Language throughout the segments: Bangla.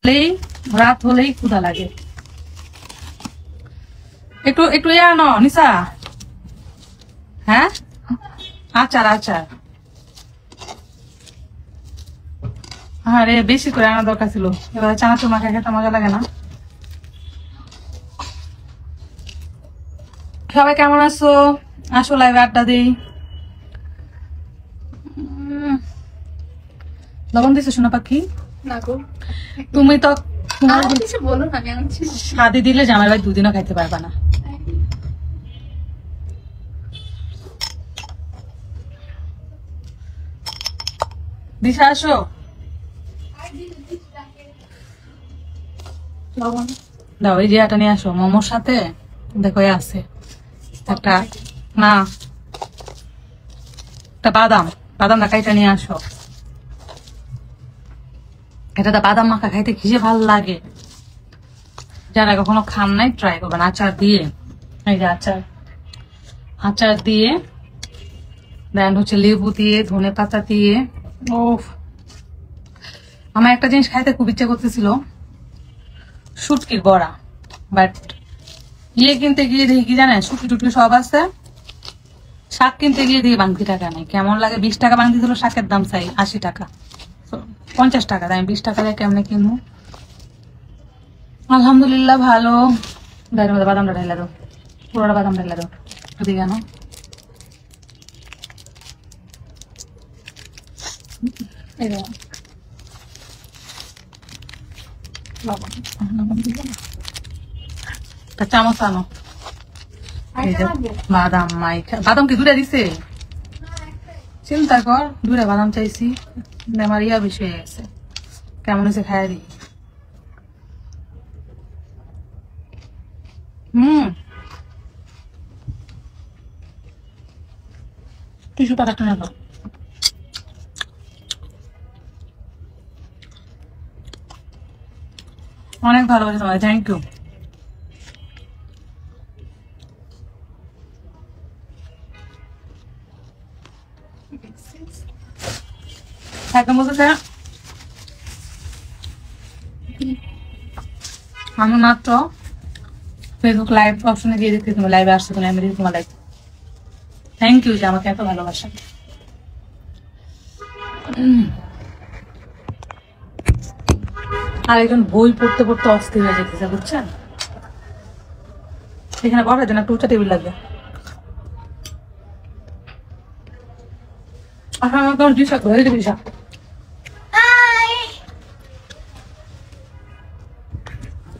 আসলেই রাত হলেই ক্ষুধা লাগে। একটু একটু আনো নিসা। হ্যাঁ আচার আচার, হ্যাঁ রে বেশি করে আনা দরকার ছিল। এবার চানাচুর মাখা খেতে মজা লাগে না। সবাই কেমন আছো? আসো লাইভে আড্ডা দিই। লবণ দিছো সোনা পাখি? না গো, তুমি তো তোমার কিছু বলো না, আমি আনছি। শাদি দিলে জামাই ভাই দুদিনও খাইতে পারবা না। দিশা আসো। দাও এই জিয়াটা নিয়ে আসো মোমোর সাথে। দেখো আছে একটা না একটা বাদাম, বাদাম কাইটা নিয়ে আসো। এটা তো বাদাম মাখা খাইতে কি যে ভালো লাগে, যারা কখনো খান নাই ট্রাই করবেন। আচার দিয়ে, এই যে আচার, আচার দিয়ে দেন হচ্ছে লেবু দিয়ে, ধনে পাতা দিয়ে। ও আমার একটা জিনিস খাইতে খুব ইচ্ছা করতেছিল, শুটকির বড়া, বাট কিনতে গিয়ে দেখি কি জানেন শুটকি টুটকি সব আছে, শাক কিনতে গিয়ে দিয়ে বাংতি টাকা নেই। কেমন লাগে, 20 টাকা বাংতি দিল, শাকের দাম চাই 80 টাকা 50 টাকা, তাই 20 টাকা দিয়ে কেমনে কিনবো। আলহামদুলিল্লাহ ভালো। গায়ের মধ্যে বাদামটা ঢেলে দাও, পুরোটা বাদাম ঢেলে দাও যদি কেন। চামচ আনো। বাদাম মাইখা, বাদাম কি দূরে দিছে? চিন্তা কর, দূরে বাদাম চাইছি, আমার ইয়া বেশি হয়ে গেছে। কেমন হয়েছে খাই দিই। টিস্যু পাতাটা নেব। অনেক ভালো হয়েছে তোমার, থ্যাংক ইউ। একদম বলতেছে আমি মাত্র ফেসবুক লাইভ অপশনে গিয়ে দেখতে তুমি লাইভে আসছো, তুমি আমি দেখি তোমার লাইভ। থ্যাংক ইউ যে আমাকে এত ভালোবাসা। আর একজন বই পড়তে পড়তে অস্থির হয়ে যেতেছে বুঝছেন। এখানে বসার জন্য একটা উঁচা টেবিল লাগবে।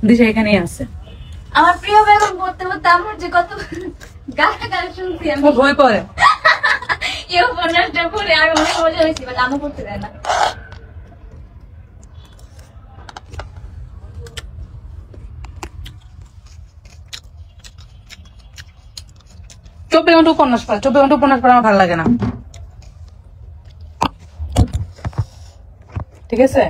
দিশা এখানেই আছে। আমার প্রিয় বেগম পড়তে পড়তে আমার যে কত গালাগালি শুনছি আমি। বই পড়ে এই উপন্যাসটা পড়ে আমি অনেক মজা হয়েছি, বাট আমি পড়তে দেয় না। চব্বিশ ঘন্টা উপন্যাস পড়ে, 24 ঘন্টা উপন্যাস পড়ে আমার ভালো লাগে না, ঠিক আছে?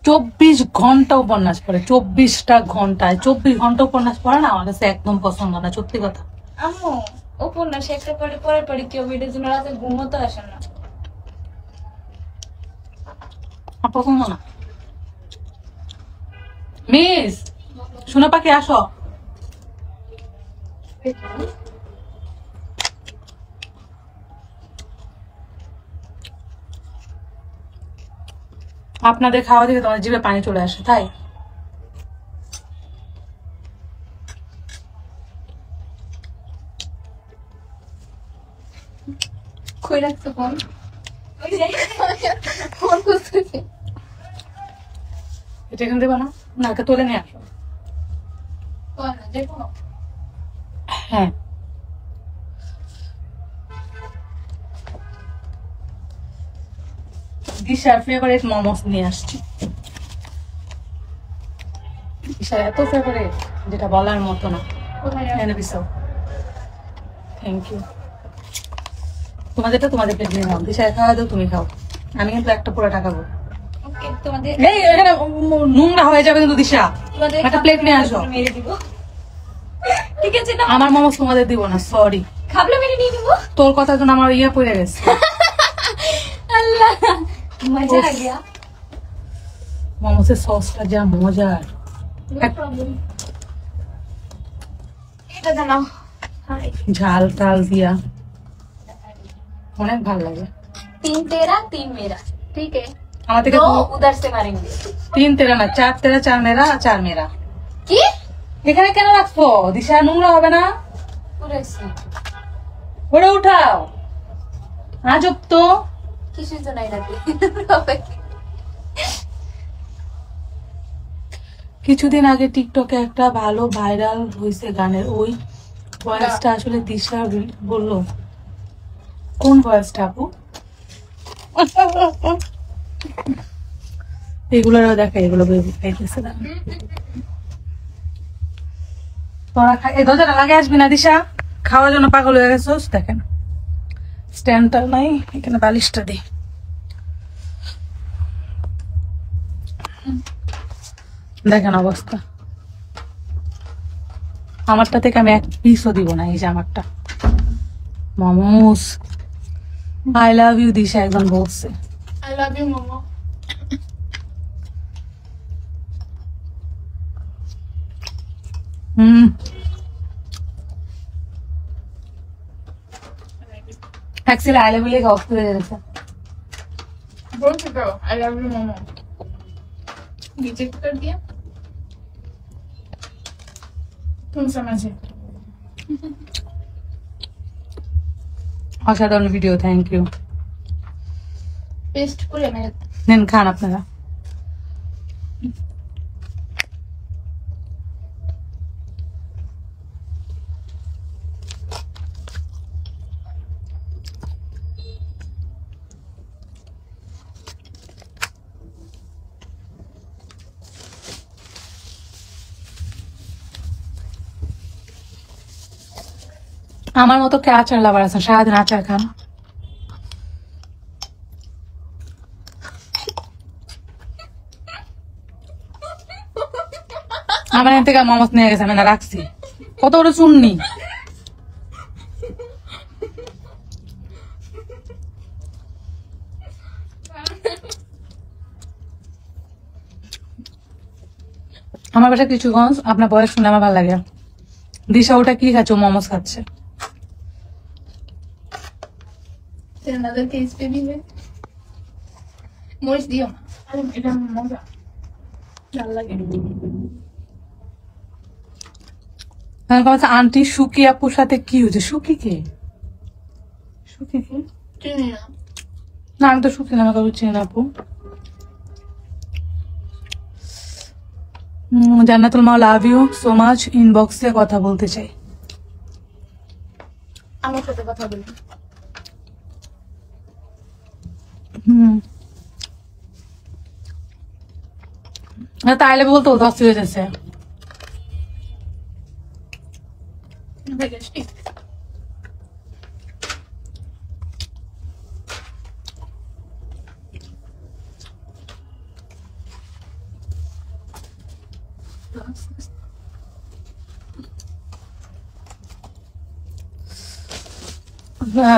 24 ঘন্টা উপন্যাস পড়ে, 24টা ঘন্টায় 24 ঘন্টা উপন্যাস পড়ে না, আমার কাছে একদম পছন্দ না, সত্যি কথা। আম্মু উপন্যাস একটা পড়ে পরের পরে কেউ এটার জন্য রাতে ঘুমোতে আসে না, পছন্দ না। মিস সোনা পাখি আসো। আপনাদের খাওয়া থেকে তোমার জিভে পানি চলে আসে, তাই কই রাখছো ফোন? ওই যে ফোন করতেছে, এটা এখানে দেবো না, না এটা তুলে নিয়ে আসো। দেখো হ্যাঁ দিশার ফেভারিট মোমোস নিয়ে আসছি। দিশার এত ফেভারিট যেটা বলার মতো না। এনে দিছো, থ্যাংক ইউ। তোমাদেরটা তোমাদের প্লেট নিয়ে নাও, দিশা খাওয়া দাও, তুমি খাও, আমি কিন্তু একটা পুরোটা খাবো। তোমাদের এই এখানে নোংরা হয়ে যাবে কিন্তু দিশা, একটা প্লেট নিয়ে আসো। মেরে দিব, ঠিক আছে না? আমার মোমোস তোমাদের দিব না, সরি। খাবলে মেরে নিয়ে দিব। তোর কথার জন্য আমার ইয়ে পড়ে গেছে। আল্লাহ मजा आ गया মোমোসের সসটা যা মজার, এটা জানাও ঝাল টাল দিয়া অনেক ভালো লাগে। 3 तेरा 3 मेरा ठीक है আমার থেকে दो उधर से मारेंगे 3 তেরা না 4 তেরা 4 মেরা 4 মেরা। की এখানে কেন রাখছো? দিশা নোংরা হবে না? पूरे से ওটা উঠাও, আজব তো। किसी तो नहीं लगती কিছুদিন আগে টিকটকে একটা ভালো ভাইরাল হয়েছে গানের, ওই ভয়েসটা আসলে দিশা বললো। কোন ভয়েসটা আপু? এগুলো দেখা, এগুলো খাইতেছে না। তোরা এই দরজাটা লাগে আসবি না দিশা, খাওয়ার জন্য পাগল হয়ে গেছোস। দেখেন স্ট্যান্ডটা নাই, এখানে বালিশটা দিই। দেখেন অবস্থা, আমারটা থেকে আমি এক পিসও দিব না। এই যে আমারটা momos. I love you Disha একজন বলছে। आई लव यू मोमो হুম, অ্যাকচুয়ালি আই লাভ ইউ লেগে অফ করে দিয়েছে। बोल चुका हो I love you momo reject कर दिया तुम समझे অসাধারণ ভিডিও, থ্যাংক ইউ। पेस्ट पूरे मेरे নেন খান আপনারা। আমার মতো কে আচার লাভার আছে? সারাদিন আচার খান। আমার এখান থেকে মোমোস নিয়ে গেছে, আমি না রাখছি। কত বড় চুন্নি! আমার বাসা কিছুগঞ্জ, আপনার বয়স শুনে আমার ভালো লাগে। দিশা ওটা কি খাচ্ছে? ও মোমোস খাচ্ছে। another case पे भी है मोरिस दियो अरे এটা মজা ভালো লাগে আমি বলছি আন্টি সুকি আপুর সাথে কি হয়েছে? সুকি কে? সুকি কে? চিনি না না আমি তো সুকি নামে কাউকে চিনি না আপু। জান্নাতুল মা লাভ ইউ সো মাচ, ইনবক্সে কথা বলতে চাই। আমার সাথে কথা বলি তাইলে বলতো দশ হয়ে যাচ্ছে।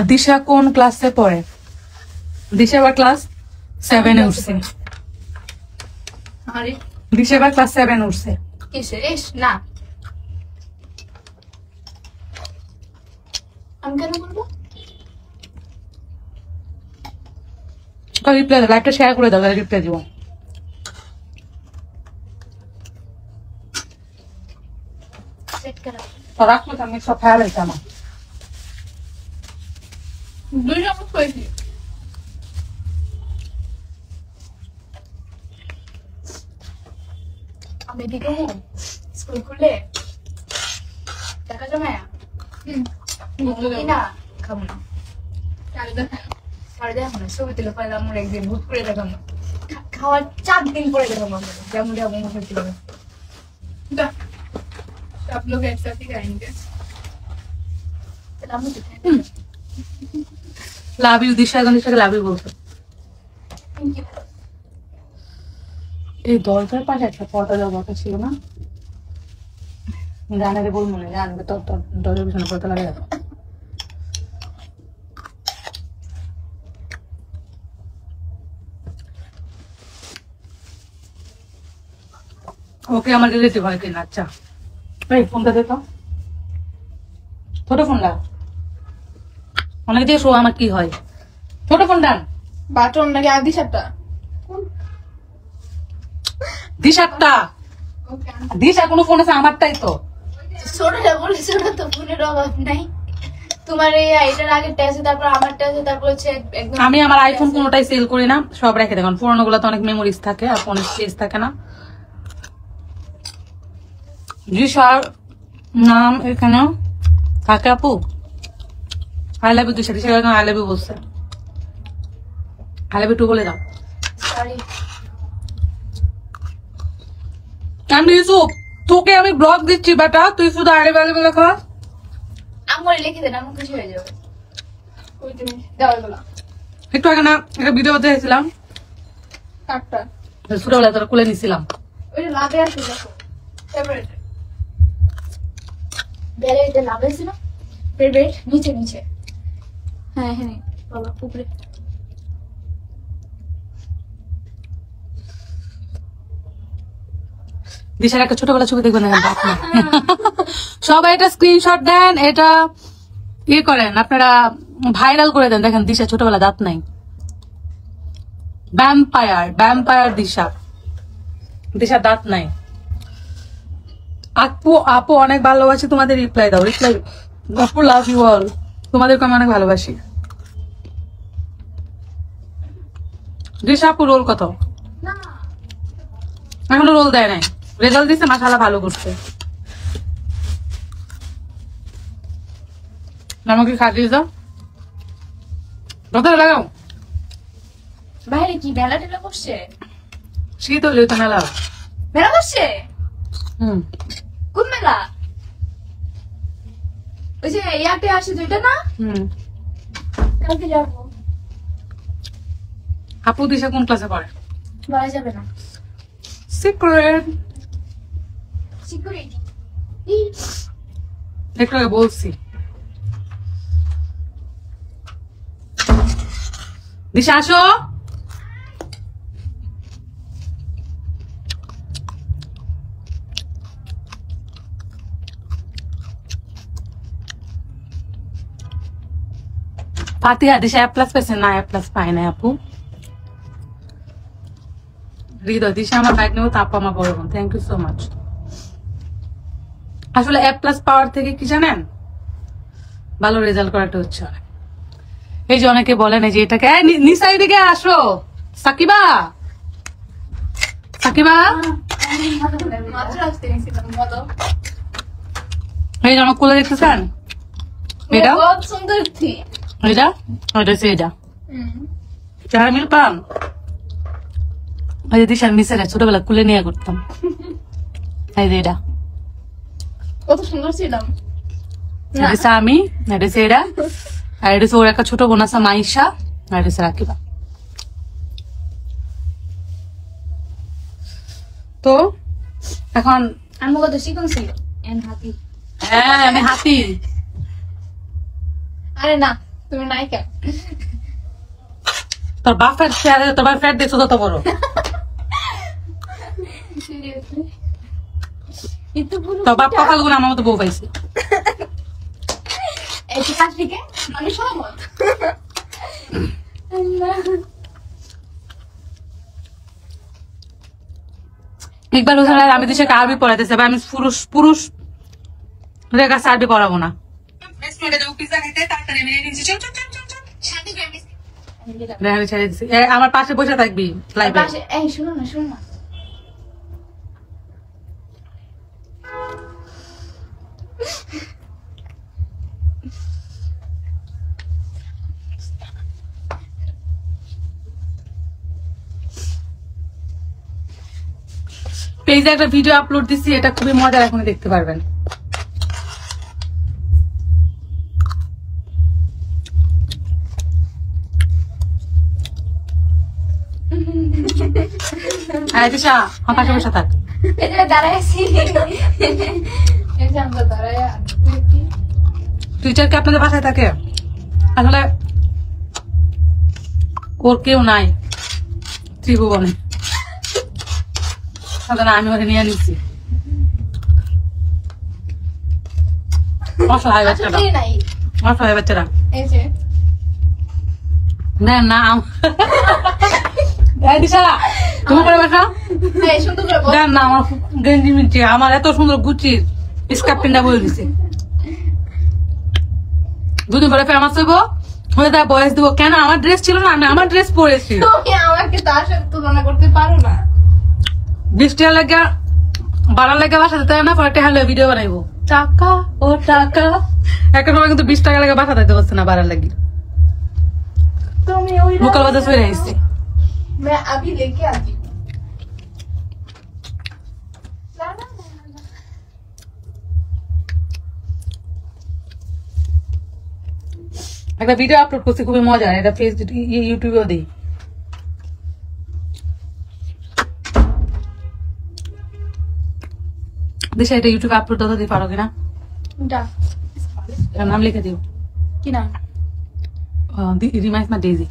দিশা কোন ক্লাসে পড়ে? দিশা এবার ক্লাস 7 উঠছে। আরে দিশা এবার ক্লাস 7 উঠছে। কিসে রেশ না আমি কেন বলবো রিপ্লাই দাও, লাইভটা শেয়ার করে দাও, তাহলে রিপ্লাই দিব। সেট করা তো রাখলো তো, আমি সব খেয়াল হয়েছে আমার। 2 চামচ হয়েছে আমি দিকে স্কুল খুলে টাকা জমায়া না খাবো না সাড়ে দেখো না ছবি তুলে পরে আমার একদিন ভুট করে দেখাম খাওয়ার 4 दिन পরে দেখাম যেমন যেমন হয়েছিল सब लोग एक साथ ही खाएंगे লাভ ইউ দিশা, এখন দিশাকে লাভ ইউ বলতো। এই দরজার পাশে একটা পর্দা দেওয়া দরকার ছিল না? জানারে বল মনে জানবে তো, দরজার পিছনে পর্দা লাগে। ওকে আমার রিলেটিভ হয় কিনা। আচ্ছা এই ফোনটা দে তো, ছোট ফোনটা অনেক দিয়ে শো আমার কি হয়, ছোট ফোনটা। বাটন নাকি আদি সাতটা? দিশারটা, দিশা কোনো ফোন আছে আমারটাই তো। ছোটটা বলেছো না তো, ফোনের অভাব নাই। তোমার এই এটার আগেরটা আছে, তারপর আমারটা আছে, তারপর হচ্ছে একদম। আমি আমার আইফোন কোনোটাই সেল করি না, সব রেখে দেখুন। পুরোনো গুলোতে অনেক মেমোরিজ থাকে আর ফোনের স্পেস থাকে না। দিশার নাম এখানে থাকে আপু। I love you Disha, Disha I love you বলছে। আই লাভ ইউ টু বলে দাও। সরি। আমি ইউসুফ, তোকে আমি ব্লগ দিচ্ছি বেটা, তুই শুধু আগে আগে লেখা। আমার লিখে দেন, আমি খুশি হয়ে যাবে। ওই তুমি দেওয়াল গুলো একটু আগে না একটা ভিডিও দেখেছিলাম, কাটটা ছোটবেলায় তোরা খুলে নিছিলাম। ওই যে লাভে আছে, দেখো ফেভারিট বেলে এটা লাভে আছে না, ফেভারিট নিচে নিচে। হ্যাঁ হ্যাঁ বাবা উপরে। দিশার একটা ছোটবেলা ছবি দেখবেন, সবাই এটা স্ক্রিনশট দেন, এটা ইয়ে করেন আপনারা, ভাইরাল করে দেন। দেখেন দিশা ছোটবেলা দাঁত নাই, ভ্যাম্পায়ার ভ্যাম্পায়ার দিশা, দিশা দাঁত নাই। আপু আপু অনেক ভালোবাসি তোমাদের, রিপ্লাই দাও, রিপ্লাই। আপু লাভ ইউ অল, তোমাদেরকে আমি অনেক ভালোবাসি। দিশা আপু রোল কত? না এখনো রোল দেয় নাই, রেজাল্ট দিচ্ছে মাশাআল্লাহ ভালো করছে। আমাকে খাটিয়ে দাও, কথা লাগাও। বাইরে কি মেলা টেলা করছে? শীত হলে তো মেলা। মেলা করছে? হম, কোন মেলা? ওই যে ইয়াতে আসে দুইটা না? হম। কালকে যাবো। আপু দিশা কোন ক্লাসে পড়ে? বলা যাবে না, সিক্রেট। সিকিউরিটি। একটু আগে বলছি। দিশা আসো। ফাতিহা দিশা এ প্লাস পেয়েছে না? এ প্লাস পায় না আপু। হৃদয় দিশা আমার বাইক নেবো, তাপা আমার বড় বোন, থ্যাংক ইউ সো মাচ। আসলে এ প্লাস পাওয়ার থেকে কি জানেন, ভালো রেজাল্ট করাটা হচ্ছে অনেক। এই যে অনেকে বলেন এই যে এটাকে, নিসাই দিকে আসো, সাকিবা সাকিবা, মাত্র আসতে নিয়েছিলাম বলো। এই যে আমার কোলে দেখতেছেন, এটা বহুত সুন্দর থি। এটা ওইটা হচ্ছে এটা, চার মিল পান। ওই যে দিশার মিসের ছোটবেলা কুলে নিয়ে করতাম। এই যে এটা, কত সুন্দর ছিলাম। এটা হচ্ছে আমি, এটা হচ্ছে এরা, আর এটা হচ্ছে ওর একটা ছোট বোন আছে মাইশা, আর এটা হচ্ছে রাকিবা। তো এখন আমি কত চিকন ছিল এন হাতি। হ্যাঁ আমি হাতি। আরে না তুমি নায়িকা। তোর বাপের তোর বাপের ফ্যাট দেখছো তত বড়। সিরিয়াসলি এটা পুরো তোর বাপ কপাল গুলো আমার মতো বউ পাইছে। এই যে কাজ থেকে আমি সহমত। ইকবাল হোসেন আমি দেশে আরবি পড়াইতেছে, আমি পুরুষ পুরুষ কাছে আরবি পড়াবো না। আমার পাশে বসে থাকবি লাইভে। এই শোনো না শোনো না, পেজে একটা ভিডিও আপলোড দিচ্ছি, এটা খুবই মজার, এখন দেখতে পারবেন। দিশা আমার পাশে বসে থাক। এই যে দাঁড়াইছি, এই যে আমরা দাঁড়ায় টিচার কি আপনাদের বাসায় থাকে? আসলে ওর কেউ নাই ত্রিভুবনে। সাথে না আমি ওরে নিয়ে নিচ্ছি অসহায় বাচ্চারা আসলে নাই অসহায় বাচ্চারা এই যে না না দিশা তুমি করে বাসা এই সুন্দর করে বল। দেন না আমার গেঞ্জি মিঞ্চি আমার এত সুন্দর গুচির স্কার্ট পিনটা বলে দিছে দুদিন পরে ফেমাস হইব হয়ে তার বয়স দিব কেন আমার ড্রেস ছিল না আমি আমার ড্রেস পরেছি তুমি আমাকে তার সাথে তুলনা করতে পারো না 20 টাকা লাগা 12 লাগা বাসা দিতে হয় না পরে টাকা লয়ে ভিডিও বানাইবো টাকা ও টাকা একটা সময় কিন্তু 20 টাকা লাগা বাসা দিতে পারছে না 12 লাগি তুমি ওই লোকাল বাজার চলে আইছে मैं अभी लेके आती हूँ ना ना ना একটা ভিডিও আপলোড করছি খুবই মজা এটা ফেসবুক ইউটিউবেও দিই দিশা এটা ইউটিউবে আপলোড দিতে পারো কিনা डा এটার নাম লিখে দিও কি নাম রিমাইন্স মা ডেজি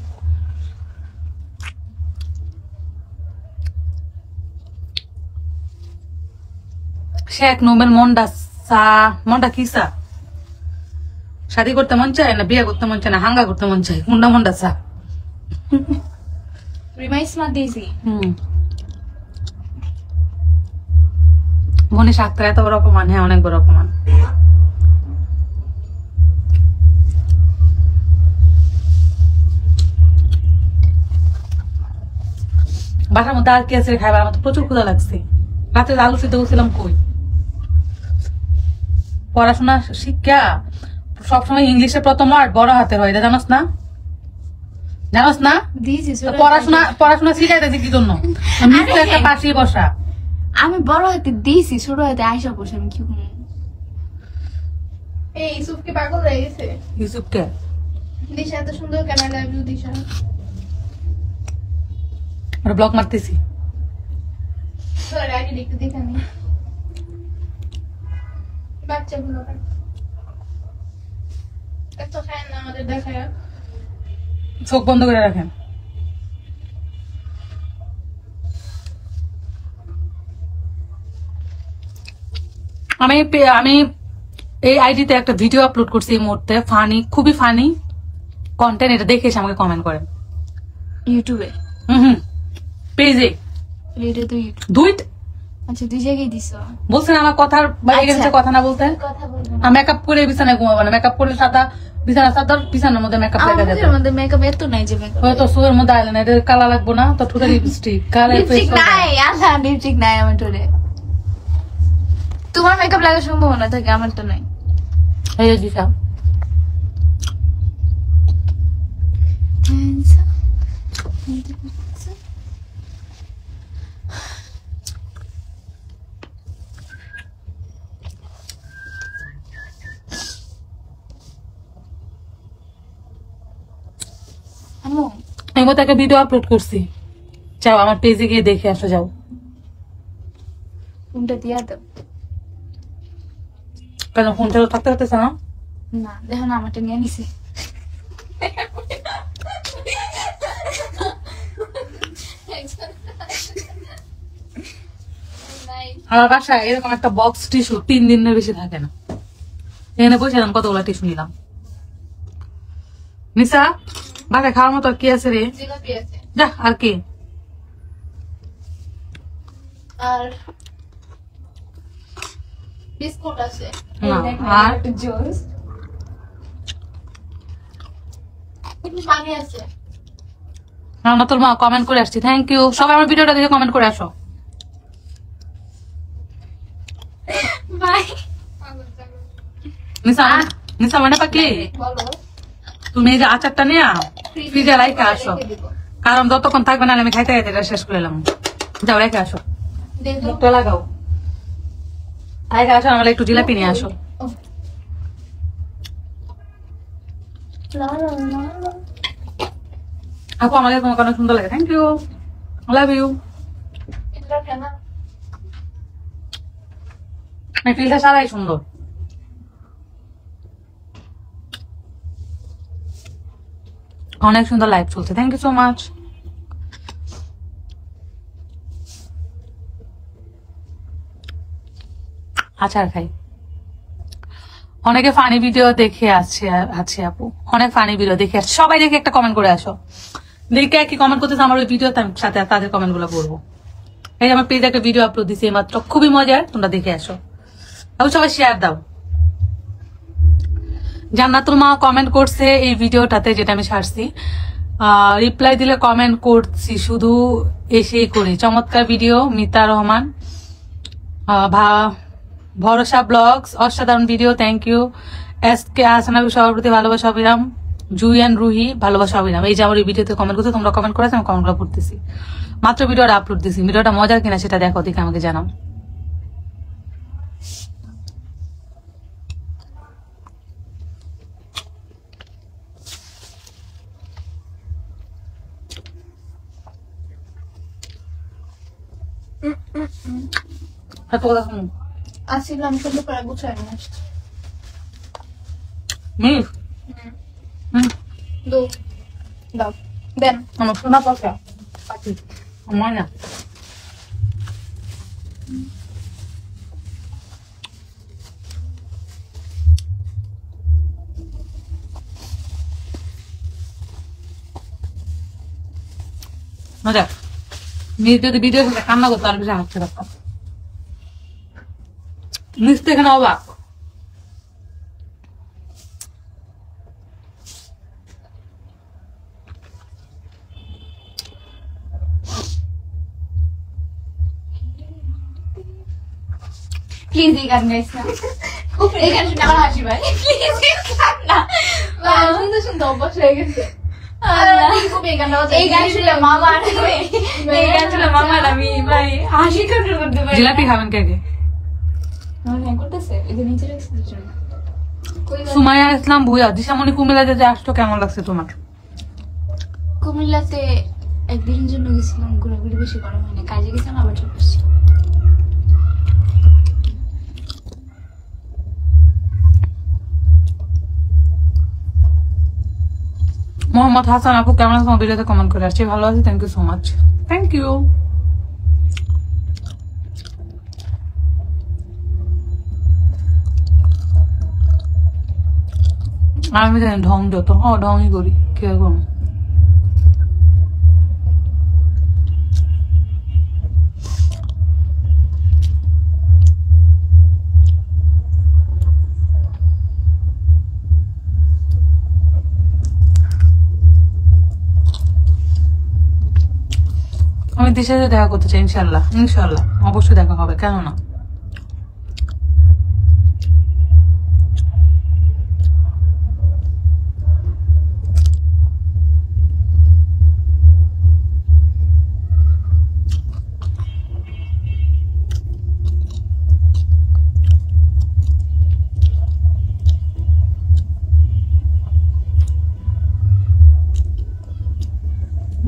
শেখ নোবেল মন্ডা কিসা শাদি করতে মন চায় না বিয়ে করতে মন চায় না হাঙ্গা করতে মন চায় মুন্ডা মন্ডা সা रिमाइंस मत दीजिए মনীষ আক্তার এত বড় অপমান হ্যাঁ অনেক বড় অপমান বাসার মধ্যে আর কি আছে খাইবার আমার তো প্রচুর ক্ষুধা লাগছে রাতে আলু সিদ্ধ করছিলাম কই পড়াশোনা শিক্ষা সবসময় ইংলিশের প্রথম ওয়ার্ড বড় হাতের হয় এটা জানোস না दीजिए তো পড়াশোনা শিখাইতেছি কি জন্য মিথ্যা একটা পাশে বসা আমি বড় হতে দিয়েছি ছোট হতে আয়সা বসে আমি কি করবো এই ইউসুফকে পাগল হয়ে গেছে ইউসুফকে দিশা এত সুন্দর কেন লাভ ইউ দিশা ওরা ব্লক মারতেছি তোর আগে দেখতে দেখা নেই বাচ্চাগুলো এত খায় না আমাদের দেখায় চোখ বন্ধ করে রাখেন আমি এই আইডিতে একটা ভিডিও আপলোড করছি এই মুহূর্তে ফানি খুবই ফানি কন্টেন্ট এটা দেখে এসে আমাকে কমেন্ট করেন ইউটিউবে হুম পেজে এটা তো ইউটিউব দুইট আচ্ছা দুই জায়গায় দিছো বলছেন আমার কথার বাইরে গেছে কথা না বলতে কথা বলবো আমি মেকআপ করে বিছানায় ঘুমাবো না মেকআপ করলে সাদা বিছানা সাদা বিছানার মধ্যে মেকআপ লেগে যাবে আমাদের মেকআপ এত নাই যে মেকআপ হয়তো সুয়ের মধ্যে আইলেন এটা কালা লাগবো না তো ঠোঁটে লিপস্টিক কালার লিপস্টিক নাই আল্লাহ লিপস্টিক নাই আমার টোরে তোমার মেকআপ লাগার সম্ভাবনা থাকে আমার তো নাই এই যে দিশা আম্মু আমি মতো একটা ভিডিও আপলোড করছি যাও আমার পেজে গিয়ে দেখে আসো যাও ফোনটা দিয়া দাও কেন ফোনটা থাকতে থাকতেছে না না দেখো না আমারটা নিয়ে নিছে আমার বাসায় এরকম একটা বক্স টিস্যু 3 দিনের বেশি থাকে না এখানে বসে কতগুলো টিস্যু নিলাম নিসা বাসায় খাওয়ার মতো আর কি আছে রে জিলাপি আছে যা আর কি আর বিস্কুট আছে না, আর জুস পানি আছে আমরা তোর মা কমেন্ট করে আসছি থ্যাংক ইউ সবাই আমার ভিডিওটা দেখে কমেন্ট করে আসো বাই নিসা মানে পাকি বলো তুমি এই যে আচারটা নিয়ে ফ্রিজে রাইখে আসো কারণ যতক্ষণ থাকবে না আমি খাইতে খাইতে এটা শেষ করে এলাম যাও রেখে আসো দেখো মুখটা লাগাও রেখে আসো আমার একটু জিলাপি নিয়ে আসো আপু আমাকে তোমাকে অনেক সুন্দর লাগে থ্যাংক ইউ লাভ ইউ এটা কেন ফিলটা সারাই সুন্দর অনেক সুন্দর লাইভ চলছে থ্যাংক ইউ সো মাচ আচার খাই। অনেকে ফানি ভিডিও দেখে আছে আপু, অনেক ফানি ভিডিও দেখে আসছে। সবাই দেখে একটা কমেন্ট করে আসো, দেখে কি কমেন্ট করতেছে আমার ওই ভিডিও সাথে তাদের কমেন্ট গুলো পড়বো। এই যে আমার পেজে একটা ভিডিও আপলোড দিছি মাত্র, খুবই মজার, তোমরা দেখে আসো। আপু সবাই শেয়ার দাও। জান্নাতুল মা কমেন্ট করছে এই ভিডিওটাতে যেটা আমি ছাড়ছি, রিপ্লাই দিলে কমেন্ট করছি শুধু এসেই করি। চমৎকার ভিডিও। মিতা রহমান, ভরসা ব্লগস, অসাধারণ video, thank you. S K Hasanabi সবার প্রতি ভালোবাসা অবিরাম। জুইয়ান রুহি ভালোবাসা অবিরাম। এই যে আমার এই ভিডিওতে কমেন্ট করতে, তোমরা কমেন্ট করেছো, আমি কমেন্টগুলো পড়তেছি। মাত্র ভিডিওটা আপলোড দিছি, ভিডিওটা মজার কিনা সেটা দেখো, দেখে আমাকে জানাও। আসছিলাম কিন্তু প্রায় গুছাই না। দাও দেন আমার শোনা কথা আমার না। মজা মেয়ে যদি ভিডিও কান্না করতো আর বেশি হাসতে পারতাম। নিশ্চয় এখানে অবাক। প্লিজ এই গান গাইস না, এই গান শুনে আমার হাসি পায়। প্লিজ এই গান না, শুনতে শুনতে অভ্যাস হয়ে গেছে। এই গান শুনলে মামা এই গান শুনলে মামার আমি ভাই হাসি কন্ট্রোল করতে পারি। জিলাপি খাবেন কে কে? করতেছে এই যে নিচে রাখছে জন্য। সুমাইয়া ইসলাম ভুইয়া, দিশামণি কুমিল্লা যে আসতো, কেমন লাগছে তোমার? কুমিল্লাতে একদিনের জন্য গেছিলাম, ঘোরাঘুরি বেশি করা হয় না, কাজে গেছিলাম আবার চলে আসছি। মোহাম্মদ হাসান আপু কেমন আছে? ভিডিওতে কমেন্ট করে আসছি, ভালো আছি, thank you so much. Thank you. আমি জানি ঢং যত ঢংই করি, কে করবো। আমি দেশের সাথে দেখা করতে চাই, ইনশাল্লাহ ইনশাল্লাহ অবশ্যই দেখা হবে, কেন না।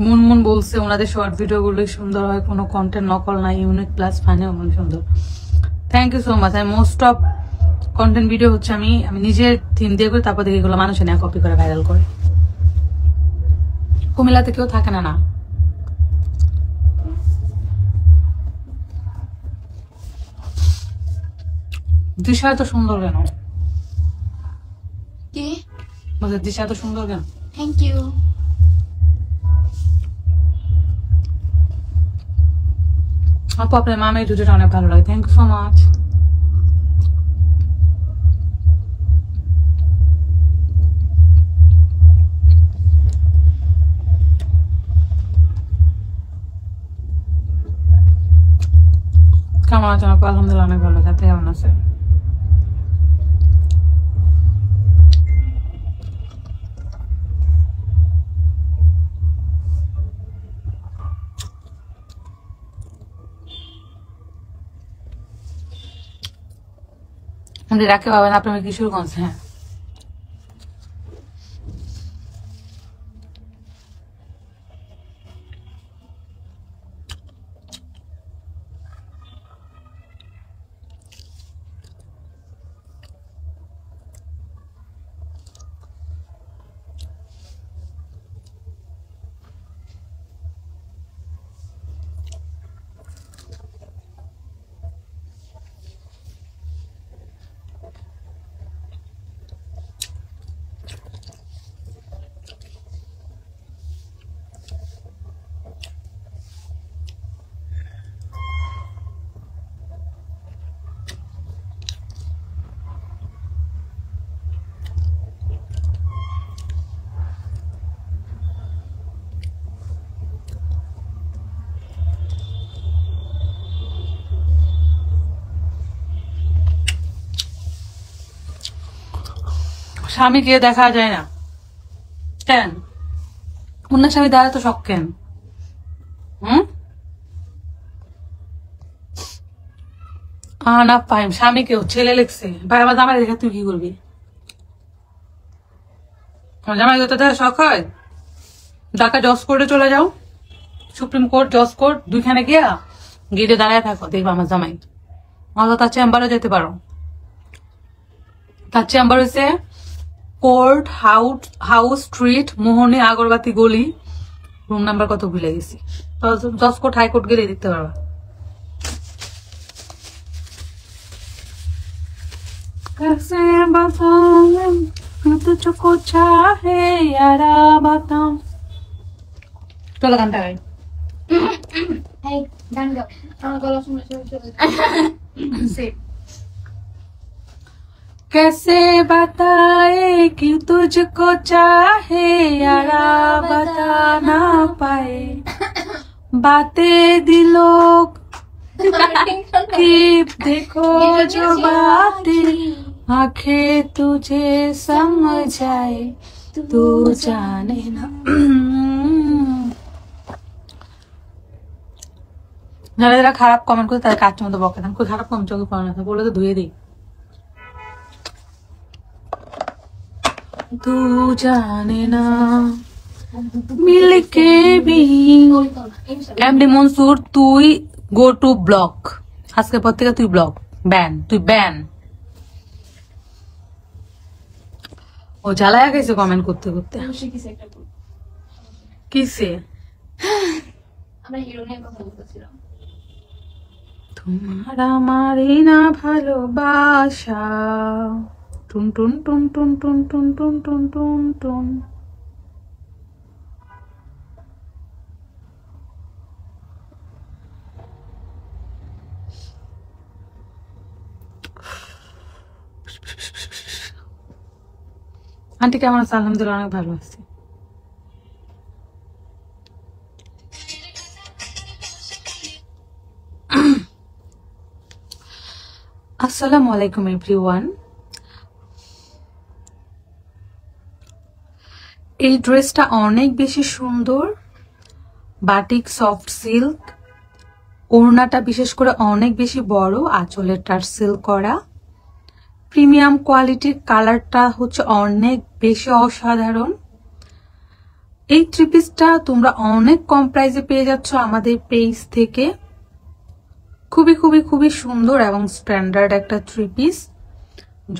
মুনমুন বলছে ওনাদের শর্ট ভিডিও গুলো সুন্দর হয়, কোনো কন্টেন্ট নকল নাই, ইউনিক প্লাস ফানি অনেক সুন্দর। Thank you so much. আমি মোস্ট অফ কন্টেন্ট ভিডিও হচ্ছে আমি নিজের থিম দিয়ে করি, তারপর দেখে এগুলো মানুষে নেয় কপি করে ভাইরাল করে। কুমিল্লাতে কেউ থাকে না না। দিশা এত সুন্দর কেন? কি বলছে দিশা এত সুন্দর কেন? Thank you. আপু আপনার মামের ভিডিওটা অনেক ভালো লাগে, থ্যাংক ইউ সো মাচ। কেমন আছেন আপু? আলহামদুলিল্লাহ অনেক ভালো আছে, আপনি কেমন আছেন? রাখে পাবেন আপনার কিশোরগঞ্জ। হ্যাঁ স্বামীকে দেখা যায় না কেন? অন্য স্বামী দ্বারা তো শখ কেন? না পাই স্বামীকেও ছেলে লিখছে ভাই আমার জামাই দেখে তুই কি করবি? আমার জামাই যত দেখা শখ হয় ঢাকা জজ কোর্টে চলে যাও, সুপ্রিম কোর্ট জজ কোর্ট দুইখানে গিয়া গেটে দাঁড়ায় থাকো, দেখবো আমার জামাই। অথবা তার চেম্বারে যেতে পারো, তার চেম্বার হচ্ছে কোর্ট হাউস স্ট্রিট মোহনী আগরবাতি গলি, রুম নাম্বার কত ভুলে গেছি। জজ কোর্ট হাইকোর্ট গেলে দেখতে পারবা। कैसे बताऊं तुझको चाहे यारा बताऊं। চলো গানটা গাই। এই গান গাও, আমার গলা শুনে চলে সে कैसे बताए कि तुझको चाहे यारा बता ना पाए बातें दिलों की देखो जो बातें आंखें तुझे समझाए तू जाने ना। যারা যারা খারাপ কমেন্ট করে তাদের কাজ মতো বকে দেন, কোই খারাপ কমেন্ট চোখে পড়ে না বলে তো ধুয়ে দিই। तू जाने ना मिल के भी এমডি মনসুর তুই গো টু ব্লক, আজকের পর থেকে তুই ব্লক ব্যান, তুই ব্যান। ও জ্বালায়া গেছে কমেন্ট করতে করতে। শিখেছি একটা গ্রুপ কিসে? আমরা হিরো নিয়ে কথা বলতেছিলাম। তোমার আমারই না ভালোবাসা টুন টুন টুন টুন টুন টুন টুন টুন টুন টুন। আন্টি কেমন আছে? আলহামদুলিল্লাহ অনেক ভালো আছি। আসসালামু আলাইকুম এভরিওয়ান। এই ড্রেসটা অনেক বেশি সুন্দর, বাটিক সফট সিল্ক, ওড়নাটা বিশেষ করে অনেক বেশি বড়, আঁচলের টার্সেল করা, প্রিমিয়াম কোয়ালিটির, কালারটা হচ্ছে অনেক বেশি অসাধারণ। এই থ্রি পিসটা তোমরা অনেক কম প্রাইসে পেয়ে যাচ্ছ আমাদের পেজ থেকে। খুবই খুবই খুবই সুন্দর এবং স্ট্যান্ডার্ড একটা থ্রি পিস।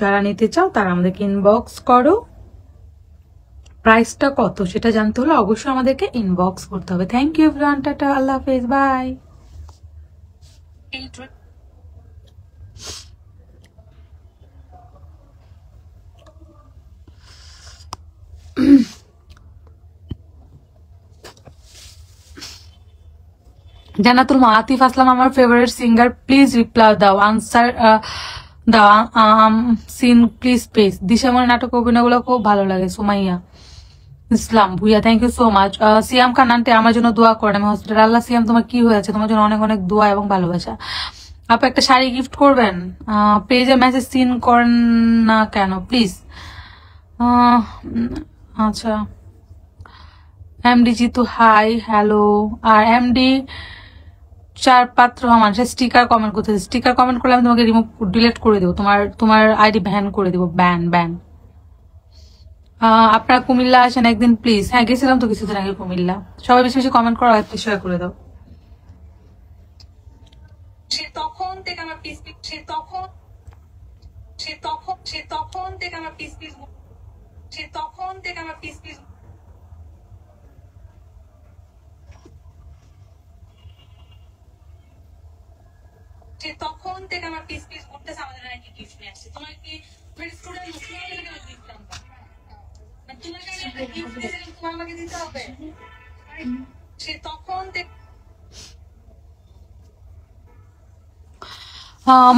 যারা নিতে চাও তারা আমাদেরকে ইনবক্স করো। প্রাইসটা কত সেটা জানতে হলে অবশ্যই আমাদেরকে ইনবক্স করতে হবে। থ্যাংক ইউ এভরিওয়ান, টাটা, আল্লাহ হাফেজ, বাই। জান্নাতুল মা, আতিফ আসলাম আমার ফেভারিট সিঙ্গার, প্লিজ রিপ্লাই দাও, আনসার দাও, সিন প্লিজ পেজ। দিশামণি নাটক অভিনয়গুলো খুব ভালো লাগে। Sumaiya Islam Bhuiyan, thank you so much. Siam Khan aunty আমার জন্য দোয়া করেন, আমি হসপিটাল। আল্লাহ সিয়াম তোমার কি হয়েছে, তোমার জন্য অনেক অনেক দোয়া এবং ভালোবাসা। আপনি একটা শাড়ি গিফট করবেন, পেজে মেসেজ সিন করেন না কেন প্লিজ? আচ্ছা এমডি জিতু হাই হ্যালো। আর এমডি চার পাত্র আমার স্টিকার কমেন্ট করতে, স্টিকার কমেন্ট করলে আমি তোমাকে রিমুভ ডিলিট করে দেবো, তোমার আইডি ব্যান করে দেবো, ব্যান ব্যান। আপনারা কুমিল্লা আসেন একদিন প্লিজ। হ্যাঁ গেছিলাম তো কিছুদিন আগে কুমিল্লা। সবাই বেশি বেশি কমেন্ট করো, প্লিজ শেয়ার করে দাও। সে তখন থেকে আমার পিস পিস সে তখন থেকে আমার পিস পিস সে তখন থেকে আমার পিস পিস সে তখন থেকে আমার পিস পিস করতেছে। আমাদের নাকি গিফট নিয়ে আসছে, তোমার কি স্টুডেন্ট গিফট আনবা? তোমার আমাকে দিতে হবে। সে তখন থেকে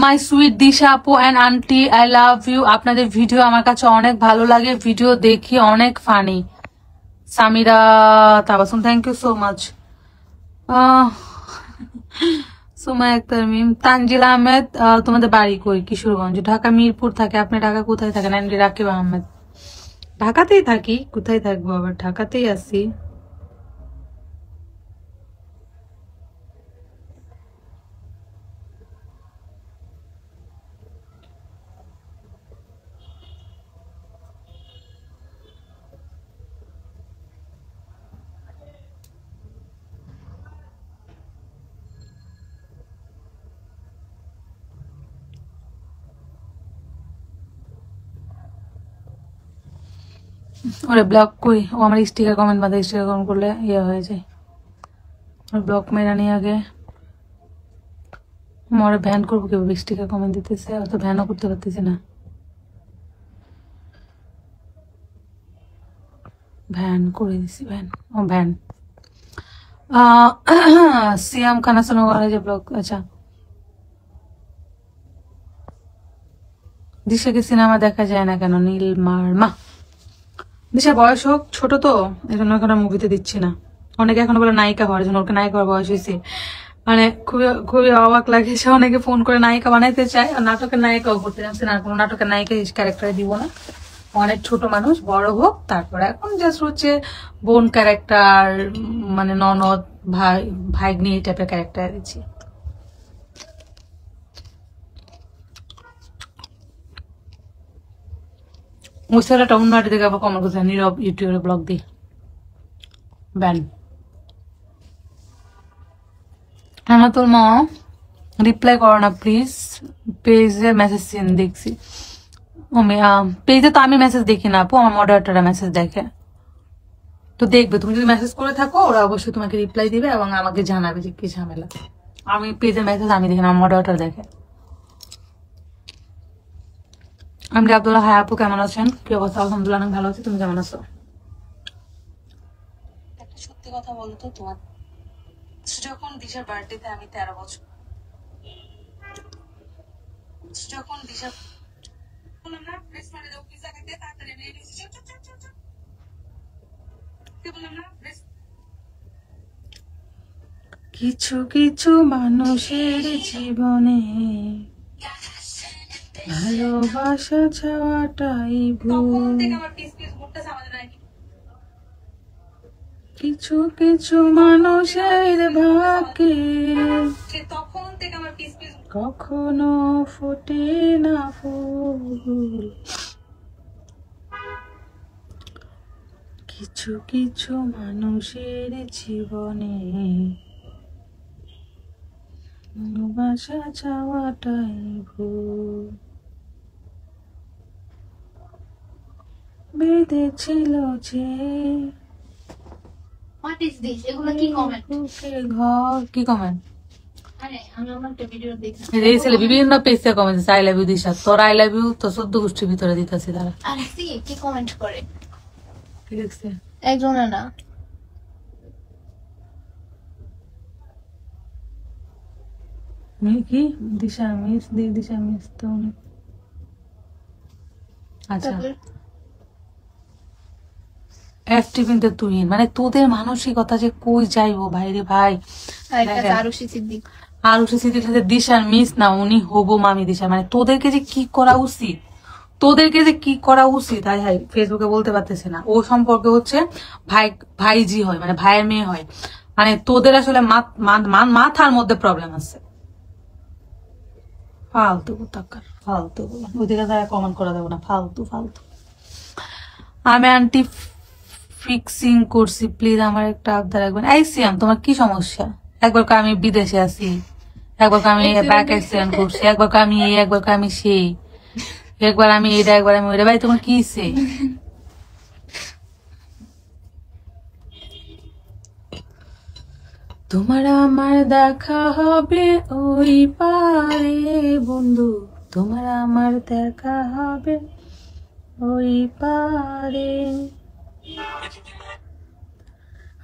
মাই সুইট দিশা আপু and aunty, I love you. আপনাদের ভিডিও আমার কাছে অনেক ভালো লাগে, ভিডিও দেখি অনেক funny. Samira Tabassum, thank you so much. Sumai Akter মিম, তানজিল আহমেদ, তোমাদের বাড়ি কই? কিশোরগঞ্জ। ঢাকা মিরপুর থাকে, আপনি ঢাকা কোথায় থাকেন? এমডি রাকিব আহমেদ। ঢাকাতেই থাকি, কোথায় থাকবো আবার, ঢাকাতেই আছি। ওরে ব্লক করি, ও আমার স্টিকার কমেন্ট বাদে স্টিকার কমেন্ট করলে ইয়ে হয়ে যায়, ওর ব্লক মেরা নিয়ে আগে মরে ভ্যান করবো কিভাবে, স্টিকার কমেন্ট দিতেছে, অত ভ্যানও করতে পারতেছি না, ভ্যান করে দিছি ভ্যান, ও ভ্যান সিয়াম খানা শোনা করে যে ব্লগ, আচ্ছা দিশাকে সিনেমা দেখা যায় না কেন, নীলমার মা, দিশা বয়স হোক ছোট তো এই জন্য এখন মুভিতে দিচ্ছি না, অনেকে এখন বলে নায়িকা হওয়ার জন্য, ওকে নায়িকা হওয়ার বয়স হয়েছে, মানে খুবই খুবই অবাক লাগে, সে অনেকে ফোন করে নায়িকা বানাইতে চায়, আর নাটকের নায়িকাও করতে যাচ্ছে না, কোনো নাটকের নায়িকা ক্যারেক্টারে দিব না, অনেক ছোট মানুষ, বড় হোক, তারপরে এখন জাস্ট হচ্ছে বোন ক্যারেক্টার, মানে ননদ ভাই ভাগ্নি এই টাইপের ক্যারেক্টার দিচ্ছি। ওই ছেলেটা অন্য আটি থেকে আবার কমেন্ট করছে, নীরব ইউটিউবে ব্লগ দিই ব্যান। আমার তোর মা রিপ্লাই করো না প্লিজ, পেজে মেসেজ সিন দেখছি, পেজে তো আমি মেসেজ দেখি না আপু, আমার মডারেটররা মেসেজ দেখে, তো দেখবে তুমি যদি মেসেজ করে থাকো ওরা অবশ্যই তোমাকে রিপ্লাই দিবে এবং আমাকে জানাবে যে কি ঝামেলা, আমি পেজে মেসেজ আমি দেখি না, আমার মডারেটর দেখে। আমি আব্দুল্লাহ, হাই আপু কেমন আছেন, কি অবস্থা? আলহামদুলিল্লাহ অনেক ভালো আছি, তুমি কেমন আছো? একটা সত্যি কথা বলো তো, তোমার যখন দিশার বার্থডেতে আমি 13 বছর, যখন দিশা বললাম না প্রেস মানে দাও পিজা খেতে তাড়াতাড়ি রেডি হয়েছে, চল চল চল চল, কি বললাম না প্রেস, কিছু কিছু মানুষের জীবনে ভালোবাসা চাওয়াটাই ভুল, কিছু কিছু মানুষের ভাগ্যে কখনো ফোটে না ফুল, কিছু কিছু মানুষের জীবনে ভালোবাসা চাওয়াটাই ভুল, বেঁধেছিল যে হোয়াট ইজ দিস, এগুলো কি কমেন্ট? ঘর কি কমেন্ট? আরে আমি আমার একটা ভিডিও দেখলাম, এই ছেলে বিভিন্ন পেজে কমেন্ট দিচ্ছে, আই লাভ ইউ দিশা, তোর আই লাভ ইউ তো 14 গোষ্ঠীর ভিতরে দিতেছি তারা, আরে সি কি কমেন্ট করে, কি দেখছে একজনে না, কি দিশা মিস দিশা মিস তো আচ্ছা তারপর অ্যাক্টিভিতে তুই, মানে তোদের মানসিকতা যে কই যাইবো ভাইরে ভাই, আরেকটা আরুষি সিদ্দিক, আর উঠে স্মৃতির দিশার মিস না, উনি হবো মামি দিশা, মানে তোদেরকে যে কি করা উচিত, তোদেরকে যে কি করা উচিত, হাই হাই ফেসবুকে বলতে পারতেছে না, ও সম্পর্কে হচ্ছে ভাই ভাইজি হয়, মানে ভাইয়ের মেয়ে হয়, মানে তোদের আসলে মাথার মধ্যে প্রবলেম আছে, ফালতু টাকার ফালতু, ওইদিকে তারা কমেন্ট করে দেবো না, ফালতু ফালতু। আমি আন্টি ফিক্সিং করছি, প্লিজ আমার একটা আবদার রাখবেন। এই সিয়াম তোমার কি সমস্যা? একবার আমি বিদেশে আছি, একবার আমি ব্যাক অ্যাক্সিডেন্ট করছি, একবার আমি এই, একবার আমি সেই, একবার আমি এটা, একবার আমি ওইটা, ভাই তোমার কি সে? তোমার আমার দেখা হবে ওই পারে বন্ধু, তোমার আমার দেখা হবে ওই পারে,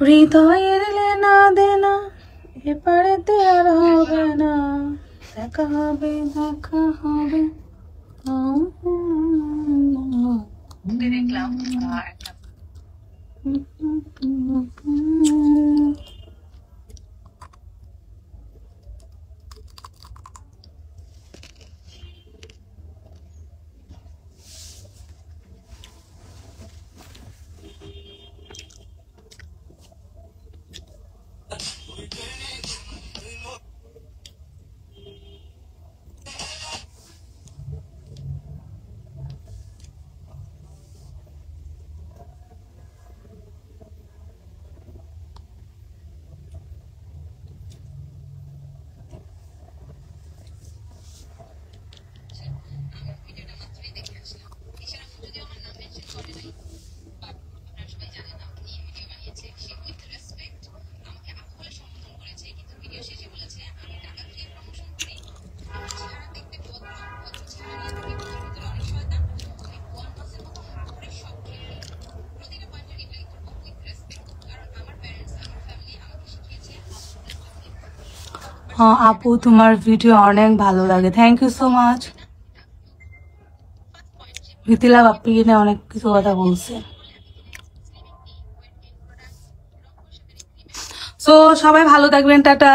হৃদয়ের লেনা দেনা এপারেতে আর হবে না, দেখা হবে দেখা হবে। দেখলাম হ্যাঁ আপু তোমার ভিডিও অনেক ভালো লাগে, thank you so much. Mithila Bappi কিনে অনেক কিছু কথা বলছে। সো সবাই ভালো থাকবেন, টাটা।